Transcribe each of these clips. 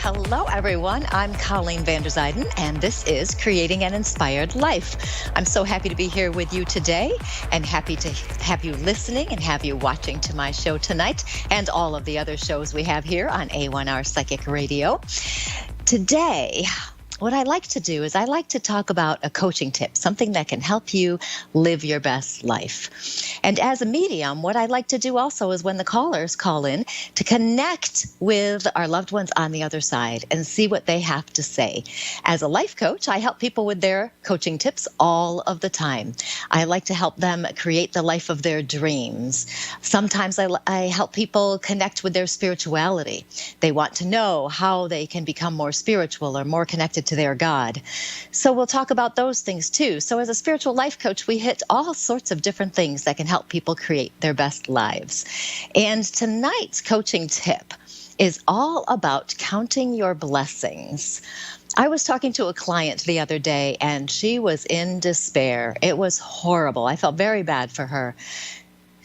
Hello, everyone. I'm Colleen Vanderzyden, and this is Creating an Inspired Life. I'm so happy to be here with you today and happy to have you listening and have you watching to my show tonight and all of the other shows we have here on A1R Psychic Radio. Today, what I like to do is I like to talk about a coaching tip, something that can help you live your best life. And as a medium, what I like to do also is when the callers call in to connect with our loved ones on the other side and see what they have to say. As a life coach, I help people with their coaching tips all of the time. I like to help them create the life of their dreams. Sometimes I help people connect with their spirituality. They want to know how they can become more spiritual or more connected to their God. So we'll talk about those things too. So as a spiritual life coach, we hit all sorts of different things that can help people create their best lives. And tonight's coaching tip is all about counting your blessings. I was talking to a client the other day and she was in despair. It was horrible. I felt very bad for her.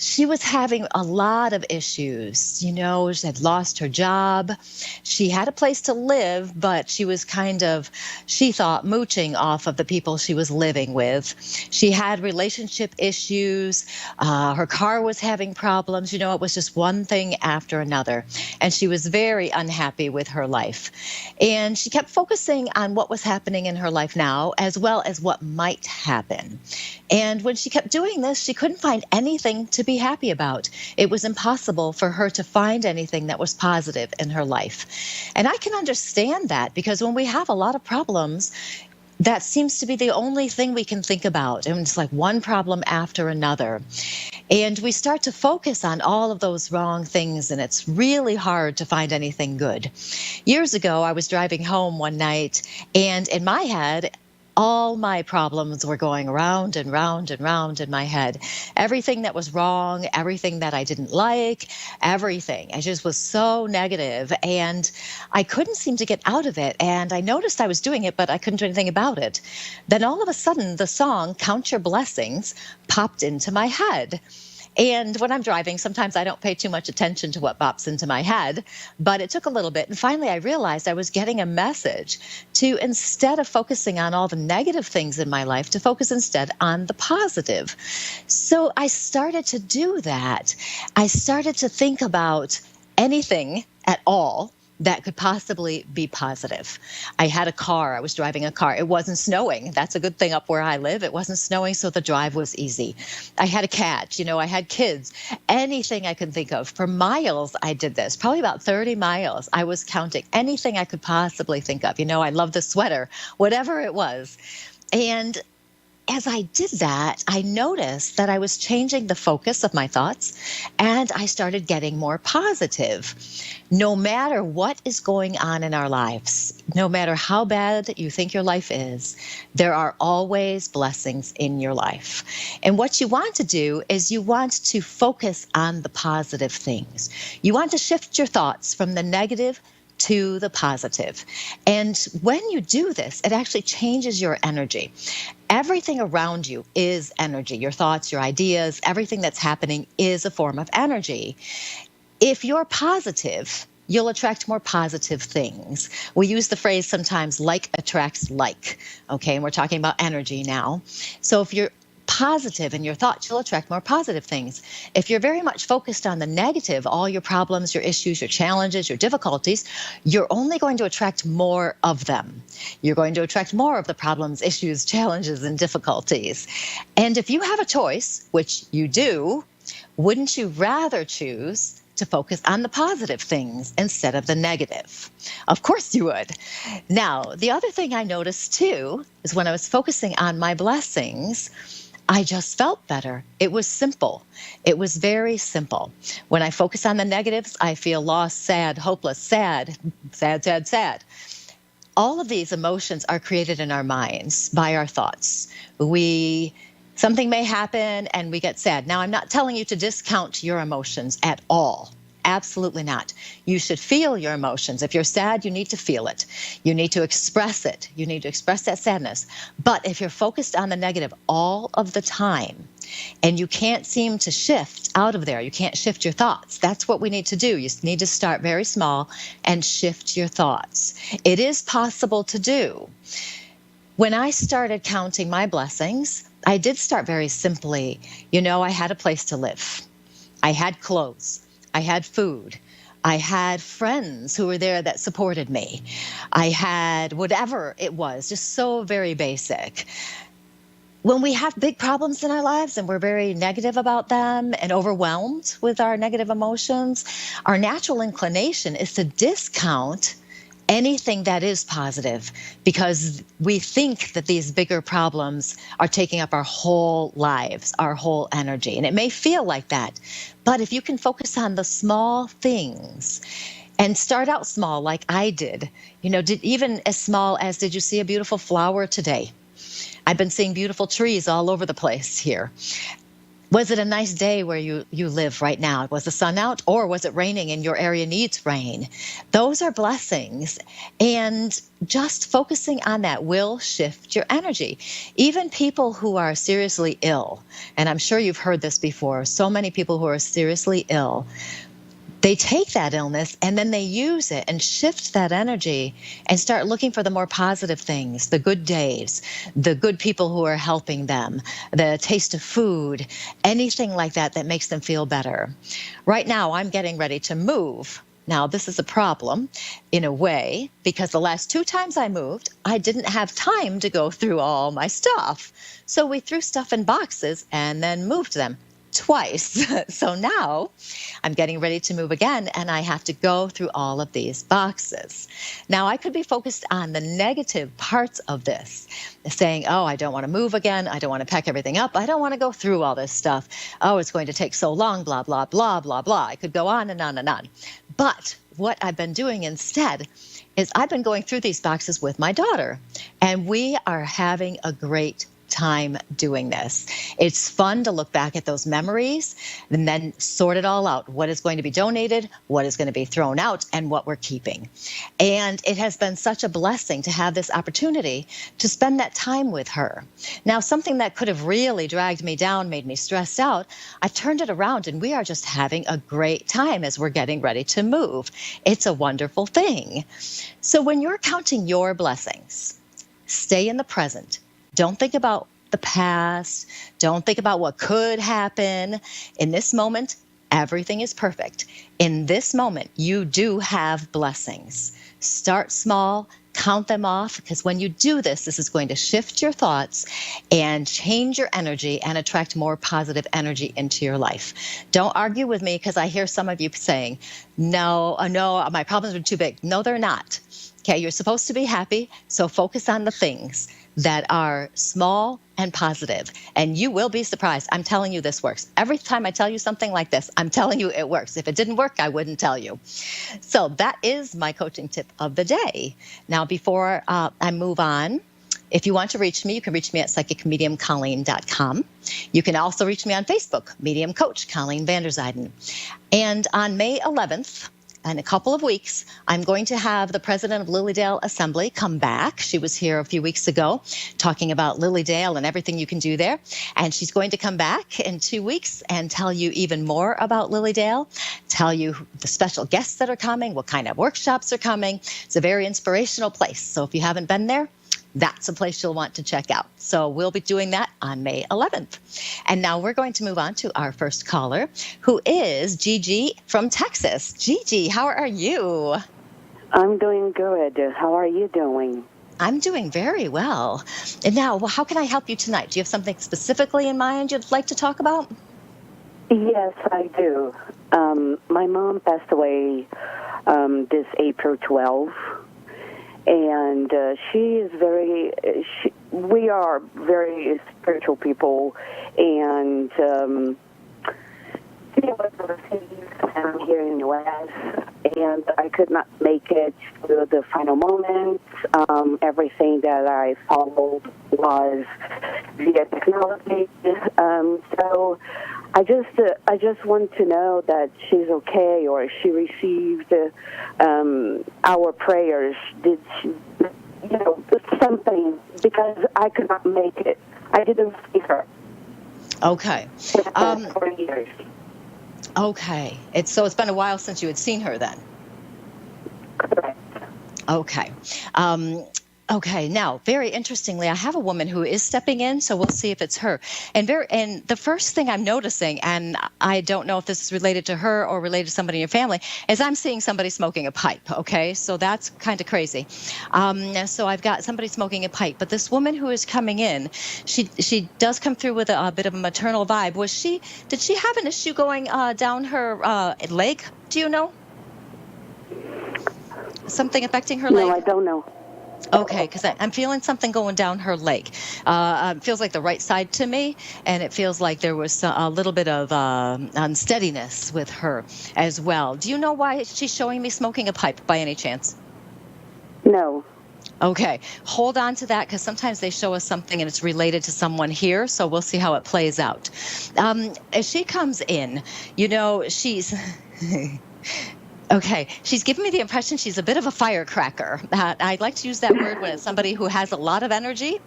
She was having a lot of issues. You know, she had lost her job. She had a place to live, but she was she thought, mooching off of the people she was living with. She had relationship issues. Her car was having problems. You know, it was just one thing after another. And she was very unhappy with her life. And she kept focusing on what was happening in her life now, as well as what might happen. And when she kept doing this, she couldn't find anything to be happy about. It was impossible for her to find anything that was positive in her life. And I can understand that because when we have a lot of problems, that seems to be the only thing we can think about. And it's like one problem after another. And we start to focus on all of those wrong things, and it's really hard to find anything good. Years ago, I was driving home one night, and in my head, all my problems were going round and round and round in my head. Everything that was wrong, everything that I didn't like, everything. I just was so negative, and I couldn't seem to get out of it. And I noticed I was doing it, but I couldn't do anything about it. Then all of a sudden, the song Count Your Blessings popped into my head. And when I'm driving, sometimes I don't pay too much attention to what pops into my head, but it took a little bit. And finally, I realized I was getting a message to, instead of focusing on all the negative things in my life, to focus instead on the positive. So I started to do that. I started to think about anything at all that could possibly be positive. I had a car. I was driving a car. It wasn't snowing. That's a good thing up where I live. It wasn't snowing, so the drive was easy. I had a cat. You know, I had kids. Anything I could think of. For miles, I did this. Probably about 30 miles. I was counting anything I could possibly think of. You know, I love the sweater, whatever it was. And as I did that, I noticed that I was changing the focus of my thoughts, and I started getting more positive. No matter what is going on in our lives, no matter how bad you think your life is, there are always blessings in your life. And what you want to do is you want to focus on the positive things. You want to shift your thoughts from the negative to the positive. And when you do this, it actually changes your energy. Everything around you is energy. Your thoughts, your ideas, everything that's happening is a form of energy. If you're positive, you'll attract more positive things. We use the phrase sometimes, like attracts like, okay? And we're talking about energy now. So if you're positive in your thoughts, you'll attract more positive things. If you're very much focused on the negative, all your problems, your issues, your challenges, your difficulties, you're only going to attract more of them. You're going to attract more of the problems, issues, challenges, and difficulties. And if you have a choice, which you do, wouldn't you rather choose to focus on the positive things instead of the negative? Of course you would. Now, the other thing I noticed too is when I was focusing on my blessings, I just felt better. It was simple. It was very simple. When I focus on the negatives, I feel lost, sad, hopeless, sad, sad, sad, sad. All of these emotions are created in our minds by our thoughts. Something may happen and we get sad. Now, I'm not telling you to discount your emotions at all. Absolutely not. You should feel your emotions. If you're sad, you need to feel it. You need to express it. You need to express that sadness. But if you're focused on the negative all of the time, And you can't seem to shift out of there. You can't shift your thoughts. That's what we need to do. You need to start very small and shift your thoughts. It is possible to do. When I started counting my blessings, I did start very simply. I had a place to live. I had clothes. I had food. I had friends who were there that supported me. I had whatever it was, just so very basic. When we have big problems in our lives and we're very negative about them and overwhelmed with our negative emotions, our natural inclination is to discount anything that is positive because we think that these bigger problems are taking up our whole lives, our whole energy. And it may feel like that. But if you can focus on the small things and start out small like I did, even as small as, did you see a beautiful flower today? I've been seeing beautiful trees all over the place here. Was it a nice day where you live right now? Was the sun out, or was it raining and your area needs rain? Those are blessings. And just focusing on that will shift your energy. Even people who are seriously ill, and I'm sure you've heard this before, so many people who are seriously ill, they take that illness and then they use it and shift that energy and start looking for the more positive things, the good days, the good people who are helping them, the taste of food, anything like that that makes them feel better. Right now, I'm getting ready to move. Now, this is a problem in a way because the last 2 times I moved, I didn't have time to go through all my stuff. So we threw stuff in boxes and then moved them twice. So now I'm getting ready to move again, and I have to go through all of these boxes. Now, I could be focused on the negative parts of this, saying, oh, I don't want to move again. I don't want to pack everything up. I don't want to go through all this stuff. Oh, it's going to take so long, blah, blah, blah, blah, blah. I could go on and on and on. But what I've been doing instead is I've been going through these boxes with my daughter, and we are having a great time doing this. It's fun to look back at those memories and then sort it all out. What is going to be donated, what is going to be thrown out, and what we're keeping. And it has been such a blessing to have this opportunity to spend that time with her. Now, something that could have really dragged me down, made me stressed out, I've turned it around and we are just having a great time as we're getting ready to move. It's a wonderful thing. So when you're counting your blessings, stay in the present. Don't think about the past. Don't think about what could happen. In this moment, everything is perfect. In this moment, you do have blessings. Start small, count them off, because when you do this, this is going to shift your thoughts and change your energy and attract more positive energy into your life. Don't argue with me, because I hear some of you saying, no, my problems are too big. No, they're not. Okay, you're supposed to be happy, so focus on the things that are small and positive, and you will be surprised. I'm telling you this works. Every time I tell you something like this, I'm telling you it works. If it didn't work, I wouldn't tell you. So that is my coaching tip of the day. Now, before I move on, if you want to reach me, you can reach me at psychicmediumcolleen.com. You can also reach me on Facebook, Medium Coach Colleen Vanderzyden. And on May 11th, in a couple of weeks, I'm going to have the president of Lilydale Assembly come back. She was here a few weeks ago talking about Lilydale and everything you can do there. And she's going to come back in 2 weeks and tell you even more about Lilydale, tell you the special guests that are coming, what kind of workshops are coming. It's a very inspirational place. So if you haven't been there, that's a place you'll want to check out. So we'll be doing that on May 11th. And now we're going to move on to our first caller, who is Gigi from Texas. Gigi, how are you? I'm doing good. How are you doing? I'm doing very well. And now, how can I help you tonight? Do you have something specifically in mind you'd like to talk about? Yes, I do. My mom passed away this April 12th. And we are very spiritual people, and she was overseas, and I'm here in the U.S., and I could not make it to the final moments. Everything that I followed was via technology, so I just want to know that she's okay, or she received our prayers. Did she, something, because I could not make it. I didn't see her. Okay. For the past Um, 4 years. okay. It's been a while since you had seen her then. Correct. Okay. Um, okay. Now, very interestingly, I have a woman who is stepping in, so we'll see if it's her. And the first thing I'm noticing, and I don't know if this is related to her or related to somebody in your family, is I'm seeing somebody smoking a pipe. Okay, so that's kind of crazy. So I've got somebody smoking a pipe, but this woman who is coming in, she does come through with a bit of a maternal vibe. Did she have an issue going down her leg? Do you know? Something affecting her No, leg? I don't know. Okay, because I'm feeling something going down her leg. Feels like the right side to me, and it feels like there was a little bit of unsteadiness with her as well. Do you know why she's showing me smoking a pipe by any chance? No. Okay, hold on to that because sometimes they show us something and it's related to someone here, so we'll see how it plays out. As she comes in, she's. Okay, she's giving me the impression she's a bit of a firecracker. I like to use that word when it's somebody who has a lot of energy,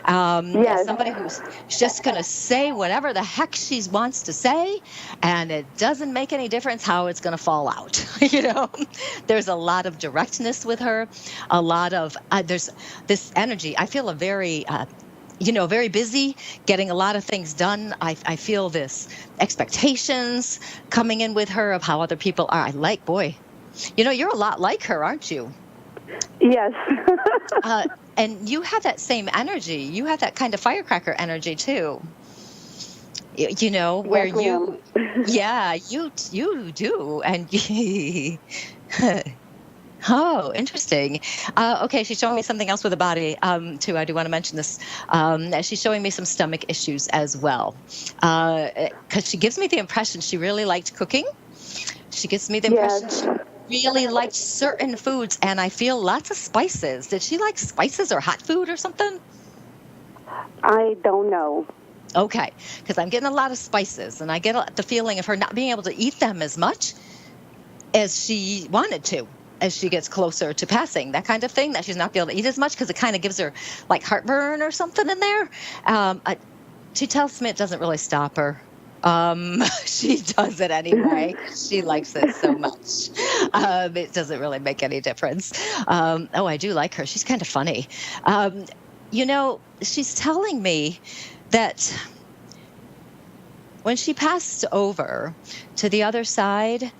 Yes. somebody who's just going to say whatever the heck she wants to say, and it doesn't make any difference how it's going to fall out. There's a lot of directness with her, a lot of there's this energy. I feel a very very busy, getting a lot of things done. I feel this expectations coming in with her of how other people are. Boy, you're a lot like her, aren't you? Yes. And you have that same energy. You have that kind of firecracker energy too. Where Yes, ma'am. yeah, you do. And oh, interesting. Okay, she's showing me something else with the body, too. I do want to mention this. She's showing me some stomach issues as well. Because she gives me the impression she really liked cooking. She gives me the impression Yes. she really liked certain foods, and I feel lots of spices. Did she like spices or hot food or something? I don't know. Okay, because I'm getting a lot of spices, and I get the feeling of her not being able to eat them as much as she wanted to as she gets closer to passing, that kind of thing, that she's not be able to eat as much because it kind of gives her like heartburn or something in there. She tells me it doesn't really stop her. She does it anyway. She likes it so much. It doesn't really make any difference. I do like her. She's kind of funny. She's telling me that when she passed over to the other side,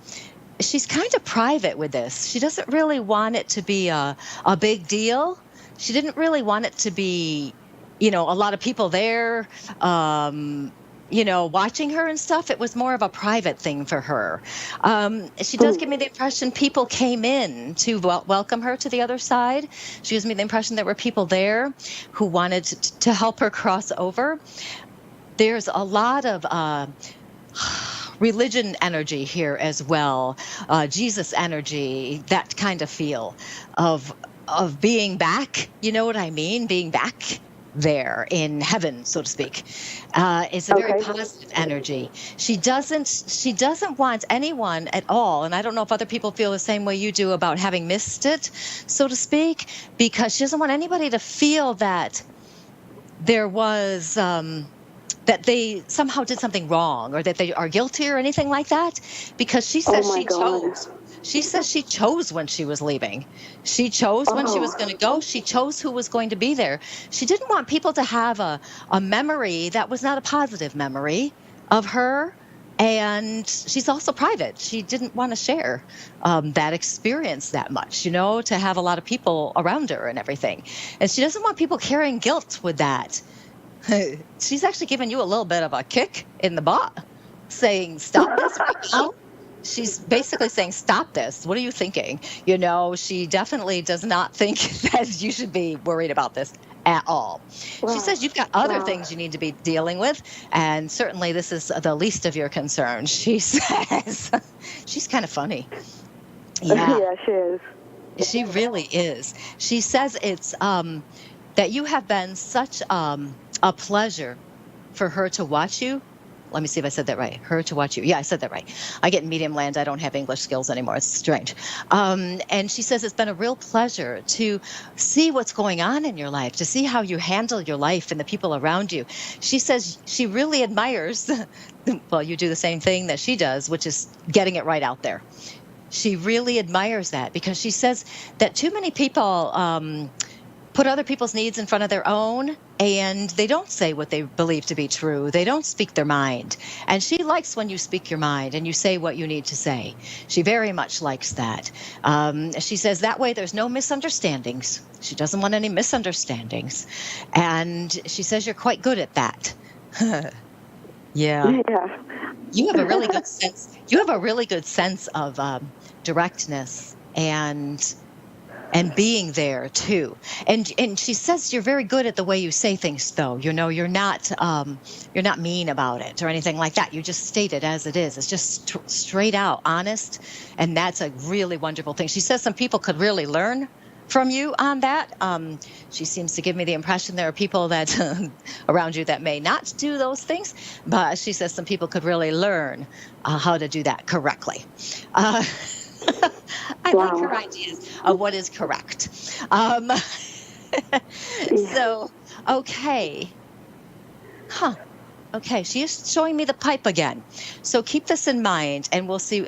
she's kind of private with this. She doesn't really want it to be a big deal. She didn't really want it to be, a lot of people there, watching her and stuff. It was more of a private thing for her. She does give me the impression people came in to welcome her to the other side. She gives me the impression there were people there who wanted to help her cross over. There's a lot of religion energy here as well, Jesus energy, that kind of feel of being back. You know what I mean? Being back there in heaven, so to speak. It's a very positive energy. She doesn't want anyone at all, and I don't know if other people feel the same way you do about having missed it, so to speak, because she doesn't want anybody to feel that there was that they somehow did something wrong or that they are guilty or anything like that, because she says she chose. She says she chose when she was leaving. She chose when she was going to go. She chose who was going to be there. She didn't want people to have a memory that was not a positive memory of her. And she's also private. She didn't want to share that experience that much, to have a lot of people around her and everything. And she doesn't want people carrying guilt with that. She's actually giving you a little bit of a kick in the butt, saying, stop this right now. She's basically saying, stop this. What are you thinking? She definitely does not think that you should be worried about this at all. Wow. She says you've got other things you need to be dealing with, and certainly this is the least of your concerns, she says. She's kind of funny. Yeah. Yeah, she is. She really is. She says it's that you have been such a pleasure for her to watch you let me see if I said that right. Her to watch you. Yeah, I said that right. I get in medium land. I don't have English skills anymore. It's strange. And she says it's been a real pleasure to see what's going on in your life, to see how you handle your life and the people around you. She says she really admires, well, you do the same thing that she does, which is getting it right out there. She really admires that because she says that too many people put other people's needs in front of their own, and they don't say what they believe to be true. They don't speak their mind. And she likes when you speak your mind and you say what you need to say. She very much likes that. She says that way there's no misunderstandings. She doesn't want any misunderstandings. And she says you're quite good at that. Yeah. You have a really good sense. You have a really good sense of directness and being there too. And she says you're very good at the way you say things, though. You know, you're not mean about it or anything like that. You just state it as it is. It's just straight out honest, and that's a really wonderful thing. She says some people could really learn from you on that. She seems to give me the impression there are people that around you that may not do those things, but she says some people could really learn how to do that correctly. I like her ideas of what is correct. So, okay. Okay, she is showing me the pipe again. So keep this in mind, and we'll see,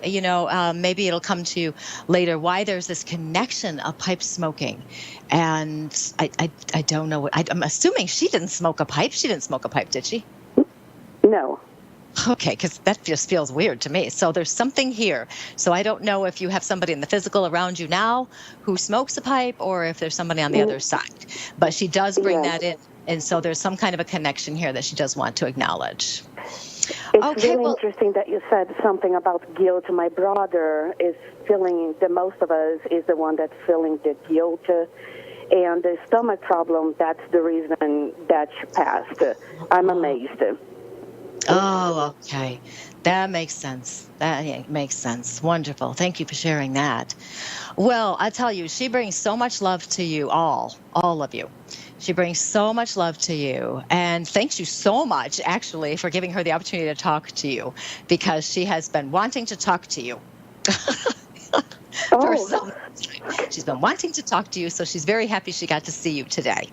maybe it'll come to you later why there's this connection of pipe smoking. And I don't know. I'm assuming she didn't smoke a pipe. She didn't smoke a pipe, did she? No. Okay, because that just feels weird to me. So there's something here. So I don't know if you have somebody in the physical around you now who smokes a pipe or if there's somebody on the other side. But she does bring that in. And so there's some kind of a connection here that she does want to acknowledge. It's really interesting that you said something about guilt. My brother is feeling, the most of us is the one that's feeling the guilt. And the stomach problem, that's the reason that she passed. I'm amazed. Oh, okay. That makes sense. That makes sense. Wonderful. Thank you for sharing that. Well, I tell you, she brings so much love to you all of you. She brings so much love to you, and thanks you so much, actually, for giving her the opportunity to talk to you, because she has been wanting to talk to you. For some time. She's been wanting to talk to you, so she's very happy she got to see you today.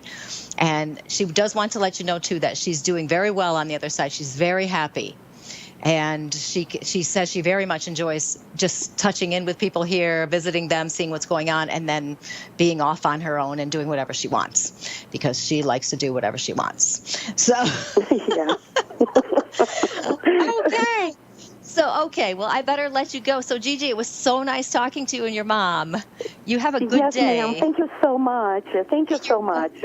And she does want to let you know, too, that she's doing very well on the other side. She's very happy. And she says she very much enjoys just touching in with people here, visiting them, seeing what's going on, and then being off on her own and doing whatever she wants, because she likes to do whatever she wants. So, yeah. Okay. So, okay, well, I better let you go. So, Gigi, it was so nice talking to you and your mom. You have a good day. Yes, ma'am. Thank you so much. Thank you so much.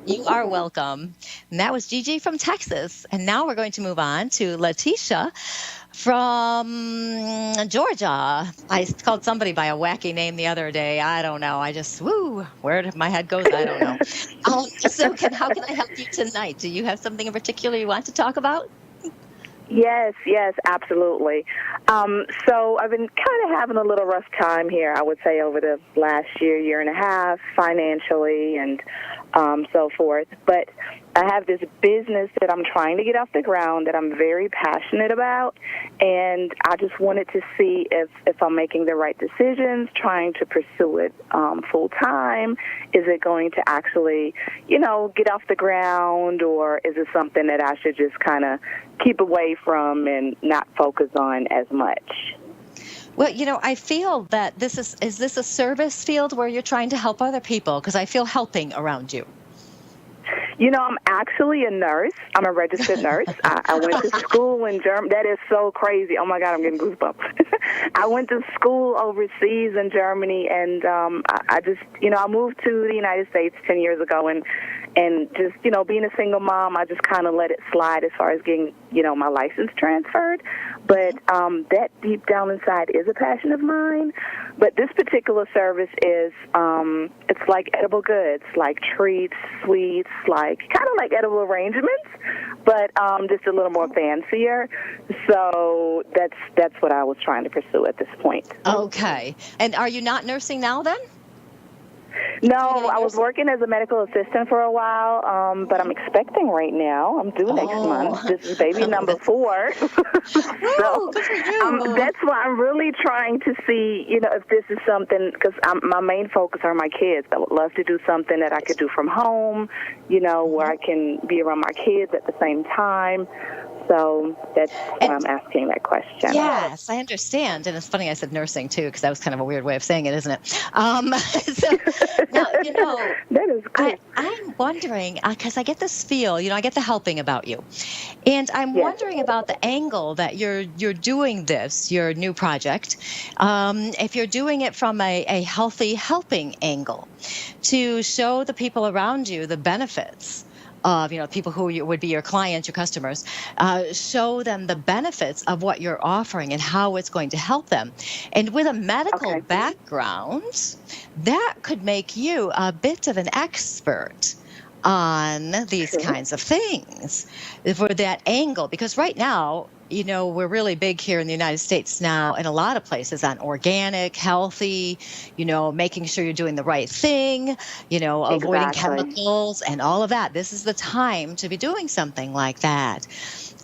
You are welcome. And that was Gigi from Texas. And now we're going to move on to Letitia from Georgia. I called somebody by a wacky name the other day. I don't know. I just, where my head goes, I don't know. So how can I help you tonight? Do you have something in particular you want to talk about? Yes, absolutely. So I've been kind of having a little rough time here, I would say, over the last year and a half, financially and so forth. But I have this business that I'm trying to get off the ground that I'm very passionate about, and I just wanted to see if I'm making the right decisions, trying to pursue it full time. Is it going to actually, get off the ground, or is it something that I should just kind of keep away from and not focus on as much? Well, I feel that is this a service field where you're trying to help other people? Because I feel helping around you. I'm actually a nurse. I'm a registered nurse. I went to school in Germany. That is so crazy. Oh, my God, I'm getting goosebumps. I went to school overseas in Germany, and I just, I moved to the United States 10 years ago, and just, being a single mom, I just kind of let it slide as far as getting, my license transferred. But that deep down inside is a passion of mine. But this particular service is, it's like edible goods, like treats, sweets, like kind of like edible arrangements, but just a little more fancier. So that's what I was trying to pursue at this point. Okay. And are you not nursing now then? No, I was working as a medical assistant for a while, but I'm expecting right now. I'm due next month. This is baby number 4. So good for you. that's why I'm really trying to see, if this is something, because my main focus are my kids. I would love to do something that I could do from home, where I can be around my kids at the same time. So that's why I'm asking that question. Yes, I understand. And it's funny I said nursing, too, because that was kind of a weird way of saying it, isn't it? So, now, that is good. I'm wondering, because I get this feel, I get the helping about you. And I'm wondering about the angle that you're doing this, your new project, if you're doing it from a healthy helping angle to show the people around you the benefits of, people who would be your clients, your customers, show them the benefits of what you're offering and how it's going to help them. And with a medical background, that could make you a bit of an expert on these kinds of things for that angle. Because right now, we're really big here in the United States now in a lot of places on organic, healthy, making sure you're doing the right thing, avoiding chemicals and all of that. This is the time to be doing something like that.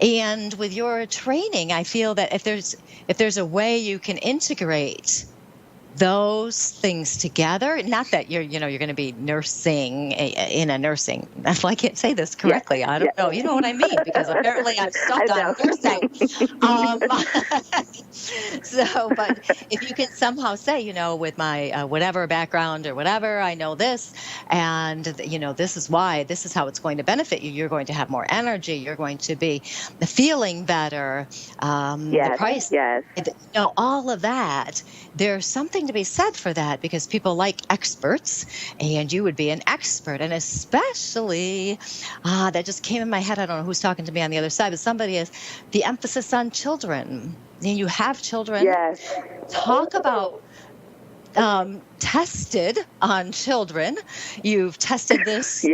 And with your training, I feel that if there's a way you can integrate those things together, not that you're going to be nursing in a nursing. I can't say this correctly. I don't know. You know what I mean? Because apparently I'm stuck on nursing. But if you can somehow say, with my whatever background or whatever, I know this, and this is why, this is how it's going to benefit you. You're going to have more energy. You're going to be feeling better. The price, all of that. There's something to be said for that, because people like experts, and you would be an expert. And especially, that just came in my head. I don't know who's talking to me on the other side, but somebody is the emphasis on children. And you have children. Yes. Talk about tested on children. You've tested these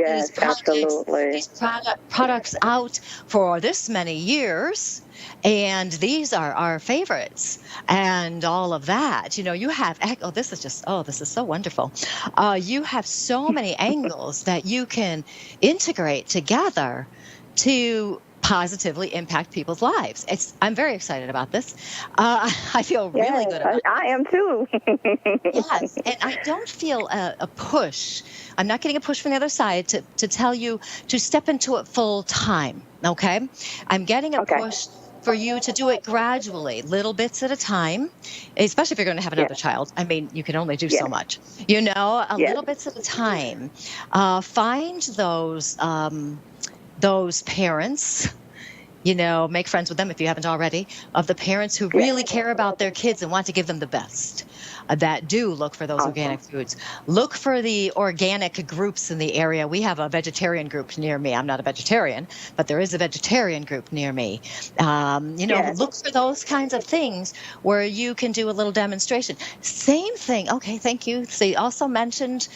products out for this many years. And these are our favorites and all of that. You have, this is so wonderful. You have so many angles that you can integrate together to positively impact people's lives. I'm very excited about this. I feel really good about it. I am too. Yes, and I don't feel a push. I'm not getting a push from the other side to tell you to step into it full time, okay? I'm getting a push for you to do it gradually, little bits at a time, especially if you're going to have another child. I mean, you can only do so much, little bits at a time. Find those parents, make friends with them if you haven't already, of the parents who really care about their kids and want to give them the best, that do look for those organic foods. Look for the organic groups in the area. We have a vegetarian group near me. I'm not a vegetarian, but there is a vegetarian group near me. Look for those kinds of things where you can do a little demonstration. Same thing. Okay, thank you. So you also mentioned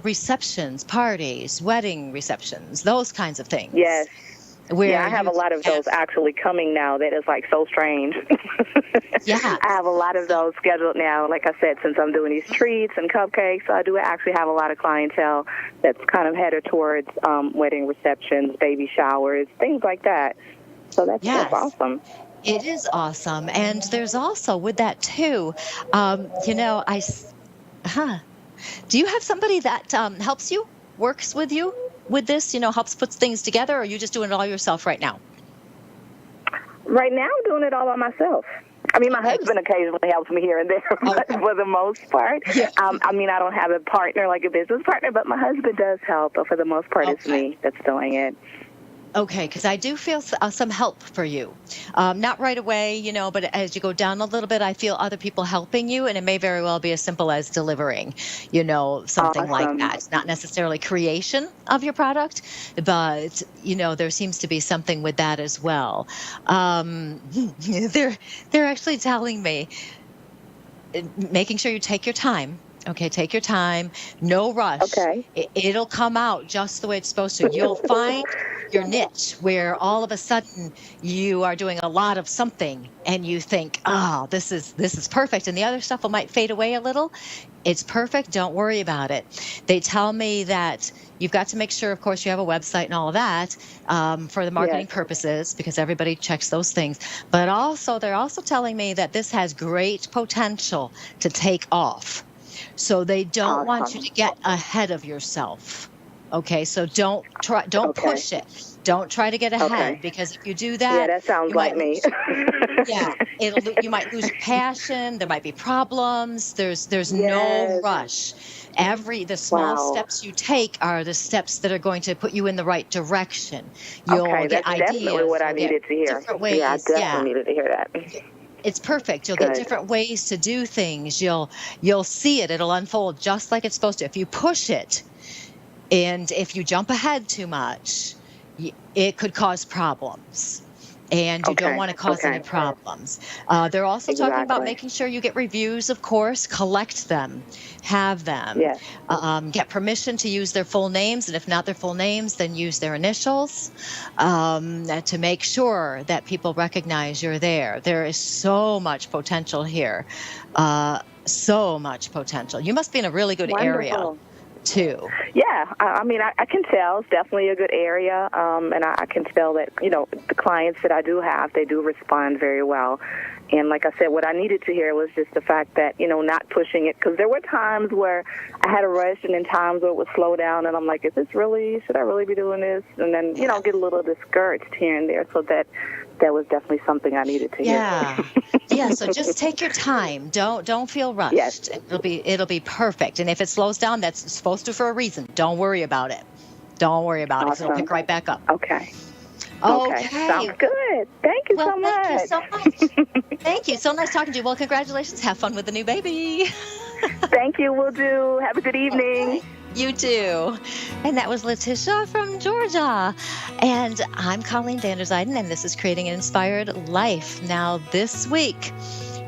receptions, parties, wedding receptions, those kinds of things. Yes. I have a lot of those actually coming now. That is so strange. I have a lot of those scheduled now. Like I said, since I'm doing these treats and cupcakes, I do actually have a lot of clientele that's kind of headed towards wedding receptions, baby showers, things like that. So that's awesome. It is awesome. And there's also with that too, do you have somebody that helps you, works with you with this, helps put things together, or are you just doing it all yourself right now? Right now, I'm doing it all by myself. I mean, my husband occasionally helps me here and there, but for the most part, I don't have a partner, like a business partner, but my husband does help, but for the most part, it's me that's doing it. Okay, because I do feel some help for you. Not right away, but as you go down a little bit, I feel other people helping you, and it may very well be as simple as delivering, something like that. It's not necessarily creation of your product, but, there seems to be something with that as well. They're actually telling me, making sure you take your time Okay, take your time. No rush. Okay. It'll come out just the way it's supposed to. You'll find your niche where all of a sudden you are doing a lot of something and you think, oh, this is perfect. And the other stuff might fade away a little. It's perfect. Don't worry about it. They tell me that you've got to make sure, of course, you have a website and all of that for the marketing Yes. purposes, because everybody checks those things. But also, they're also telling me that this has great potential to take off. So they don't want you Awesome. to get ahead of yourself. Okay, so don't Okay. push it. Don't try to get ahead, Okay. because if you do Yeah, that, that sounds you like might me. yeah, you might lose your passion. There might be problems. There's no Yes. rush. The small Wow. steps you take are the steps that are going to put you in the right direction. You'll Okay, get that's definitely ideas. what I You'll get needed to hear. different Yeah, I ways. Yeah, definitely needed to hear that. it's perfect. You'll get Good. different ways to do things. You'll see it. It'll unfold just like it's supposed to. If you push it, and if you jump ahead too much, it could cause problems. And you don't Okay. want to cause any Okay. problems. They're also talking about Exactly. making sure you get reviews, of course, collect them, have them, Yes. get permission to use their full names. And if not their full names, then use their initials to make sure that people recognize you're there. There is so much potential here. So much potential. You must be in a really good area, Wonderful. too. Yeah, I mean, I can tell it's definitely a good area, and I can tell that, the clients that I do have, they do respond very well. And like I said, what I needed to hear was just the fact that, not pushing it, because there were times where I had a rush and then times where it would slow down, and I'm like, should I really be doing this? And then, get a little discouraged here and there, so that was definitely something I needed to hear. Yeah. Yeah, so just take your time. Don't feel rushed. Yes. It'll be perfect. And if it slows down, that's supposed to for a reason. Don't worry about it. Don't worry about it. 'Cause it'll Awesome. pick right back up. Okay. Okay. Sounds good. Thank you Well, so much. thank you so much. Thank you. So nice talking to you. Well, congratulations. Have fun with the new baby. Thank you. Will do. Have a good evening. Okay. You too. And that was Letitia from Georgia. And I'm Colleen Vanderzyden, and this is Creating an Inspired Life. Now, this week,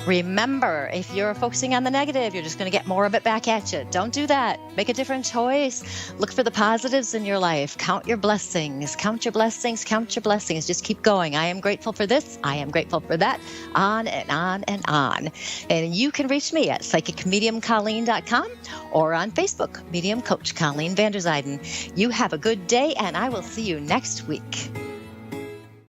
remember, if you're focusing on the negative, you're just going to get more of it back at you. Don't do that. Make a different choice. Look for the positives in your life. Count your blessings. Count your blessings. Count your blessings. Just keep going. I am grateful for this. I am grateful for that. On and on and on. And you can reach me at psychicmediumcolleen.com or on Facebook, Medium Coach Colleen Vanderzyden. You have a good day, and I will see you next week.